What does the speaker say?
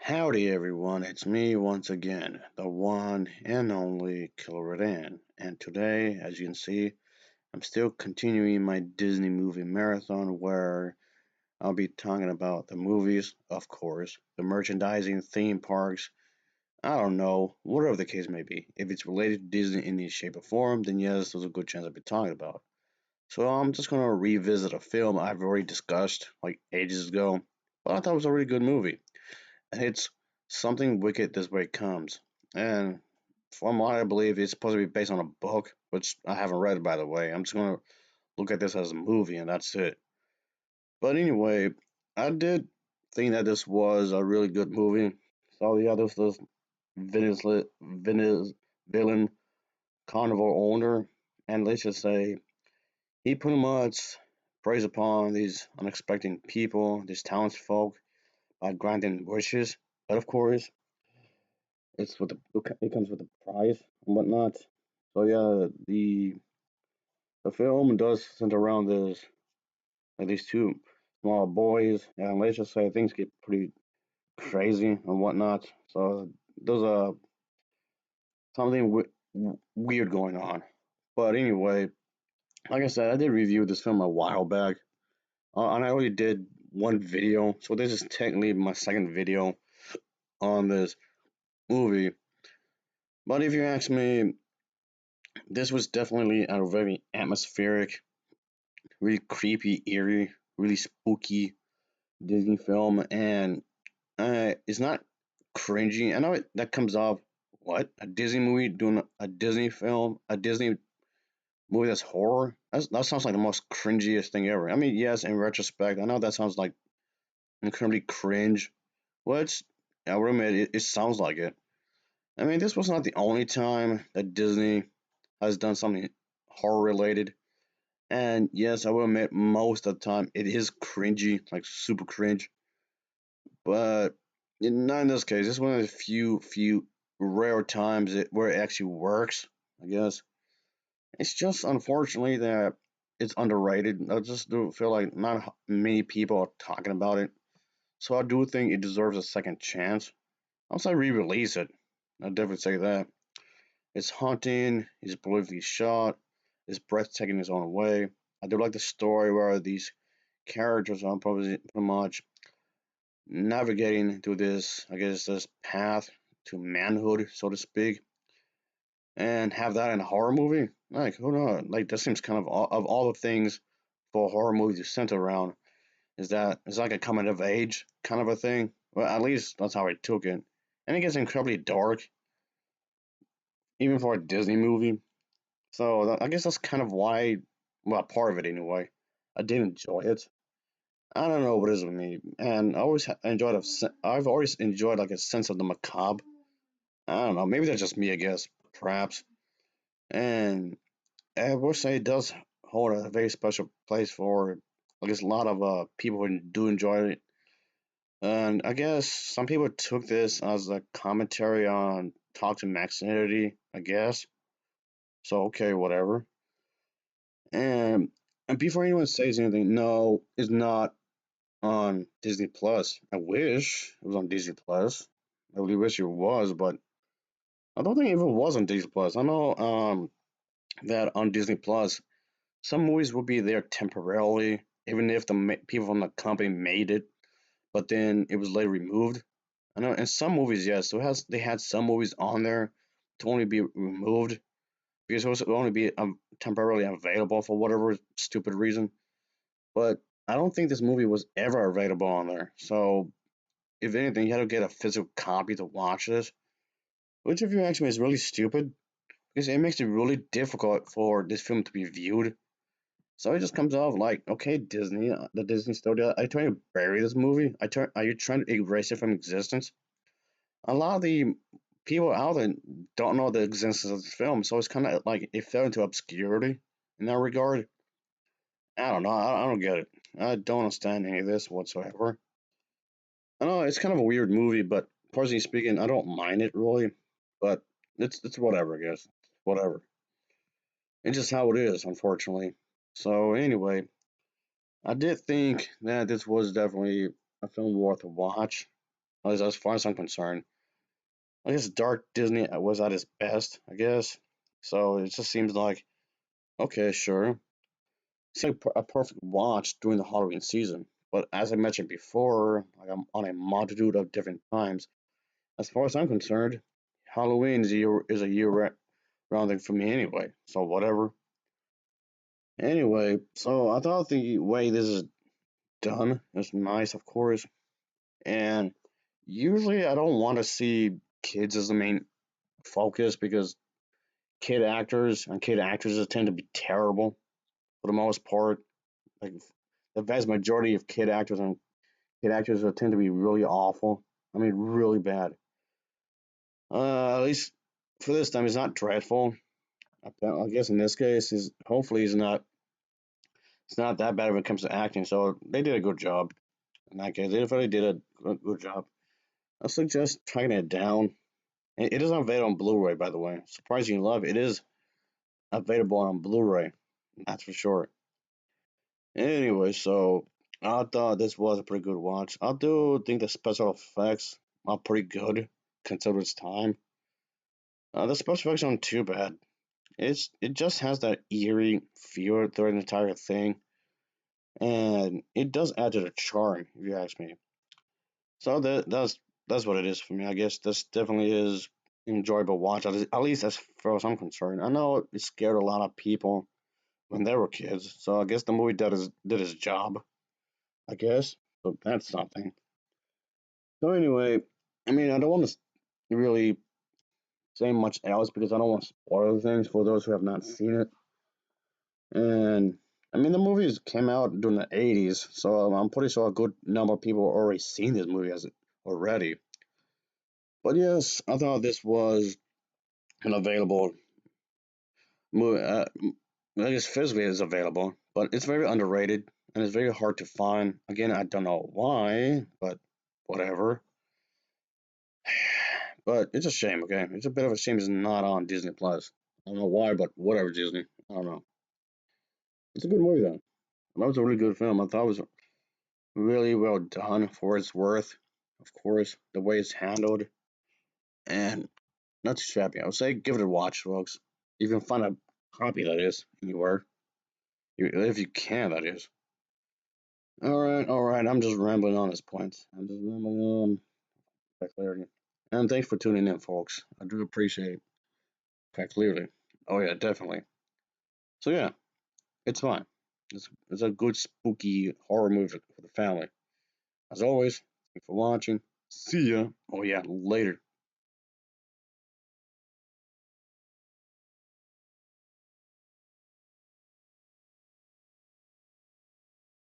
Howdy everyone, it's me once again, the one and only Killer Redan. And today, as you can see, I'm still continuing my Disney movie marathon where I'll be talking about the movies, of course, the merchandising, theme parks, I don't know, whatever the case may be. If it's related to Disney in any shape or form, then yes, there's a good chance I'll be talking about. So I'm just gonna revisit a film I've already discussed like ages ago, but I thought it was a really good movie. It's something wicked this way comes. And from what I believe, it's supposed to be based on a book, which I haven't read, by the way. I'm just going to look at this as a movie, and that's it. But anyway, I did think that this was a really good movie. So, yeah, this villain carnivore owner, and let's just say he pretty much preys upon these unexpected people, these townsfolk, by granting wishes. But of course, it comes with a price and whatnot. So yeah, the film does center around this like these two small boys, and let's just say things get pretty crazy and whatnot. So there's something weird going on. But anyway, like I said, I did review this film a while back, and I already did one video. So this is technically my second video on this movie. But if you ask me, this was definitely a very atmospheric, really creepy, eerie, really spooky Disney film, and it's not cringy. I know that comes off what a Disney movie doing a Disney film, a Disney movie that's horror. That sounds like the most cringiest thing ever. I mean, yes, in retrospect, I know that sounds like incredibly cringe. Which I will admit, it sounds like it. I mean, this was not the only time that Disney has done something horror related. And yes, I will admit most of the time it is cringy, like super cringe. But not in this case. This is one of the few rare times where it actually works. I guess it's just unfortunately that it's underrated. I just do feel like not many people are talking about it. So I do think it deserves a second chance. Once I re-release it, I'll definitely say that. It's haunting. It's brilliantly shot. It's breathtaking in its own way. I do like the story where these characters are probably pretty much navigating through this, I guess, this path to manhood, so to speak, and have that in a horror movie. Like, who knows? Like, that seems kind of all the things for a horror movie to center around. Is that it's like a coming of age kind of a thing? Well, at least that's how I took it. And it gets incredibly dark, even for a Disney movie. So I guess that's kind of why, well, part of it anyway. I did enjoy it. I don't know what it is with me, and I always enjoyed I've always enjoyed like a sense of the macabre. I don't know, maybe that's just me, I guess, perhaps. And I will say it does hold a very special place for, I guess, a lot of people who do enjoy it. And I guess some people took this as a commentary on toxic masculinity, I guess. So okay, whatever. And and before anyone says anything, no, it's not on Disney Plus. I wish it was on Disney Plus. I really wish it was, but I don't think it even was on Disney Plus. I know that on Disney Plus, some movies will be there temporarily, even if the people from the company made it, but then it was later removed. I know in some movies, yes, so they had some movies on there to only be removed because it was only be temporarily available for whatever stupid reason. But I don't think this movie was ever available on there. So if anything, you had to get a physical copy to watch this, which if you ask me is really stupid because it makes it really difficult for this film to be viewed. So it just comes off like, okay, Disney, the Disney studio, are you trying to bury this movie? Are you trying to erase it from existence? A lot of the people out there don't know the existence of this film, so it's kind of like it fell into obscurity in that regard. I don't know. I don't get it. I don't understand any of this whatsoever. I know it's kind of a weird movie, but personally speaking, I don't mind it really. But it's whatever, I guess. Whatever. It's just how it is, unfortunately. So anyway, I did think that this was definitely a film worth a watch. At least as far as I'm concerned. I guess Dark Disney was at its best, I guess. So it just seems like, okay, sure. Seems like a perfect watch during the Halloween season. But as I mentioned before, like I'm on a multitude of different times. As far as I'm concerned, Halloween is a year round thing for me anyway. So whatever. Anyway, so I thought the way this is done is nice, of course. And usually I don't want to see kids as the main focus because kid actors and kid actresses tend to be terrible for the most part. Like the vast majority of kid actors and kid actors tend to be really awful. I mean, really bad. At least for this time, it's not dreadful. I guess in this case, is hopefully it's not that bad when it comes to acting. So they did a good job in that case. They really did a good job. I suggest tracking it down. It is available on Blu-ray, by the way. Surprisingly enough, it is available on Blu-ray. That's for sure. Anyway, so I thought this was a pretty good watch. I do think the special effects are pretty good considering its time. The special effects aren't too bad. It just has that eerie feel through the entire thing, and it does add to the charm, if you ask me. So that's what it is for me. I guess this definitely is enjoyable watch, at least as far as I'm concerned. I know it scared a lot of people when they were kids, so I guess the movie did his job. I guess, but that's something. So anyway, I mean, I don't want to really say much else because I don't want to spoil things for those who have not seen it. And I mean, the movies came out during the '80s, so I'm pretty sure a good number of people already seen this movie as already. But yes, I thought this was an available movie. I guess physically it's available, but it's very underrated and it's very hard to find. Again, I don't know why, but whatever. But it's a shame. Okay, it's a bit of a shame it's not on Disney Plus. I don't know why, but whatever, Disney. I don't know. It's a good movie though. That was a really good film. I thought it was really well done for its worth. Of course, the way it's handled and not too shabby. I would say give it a watch, folks. You can find a copy that is anywhere, if you can. That is. All right. I'm just rambling on this point. I'm just rambling on quite clearly. And thanks for tuning in, folks. I do appreciate it quite clearly. Oh yeah, definitely. So yeah, it's fine. It's a good spooky horror movie for the family. As always, thanks for watching. See ya. Oh yeah, later.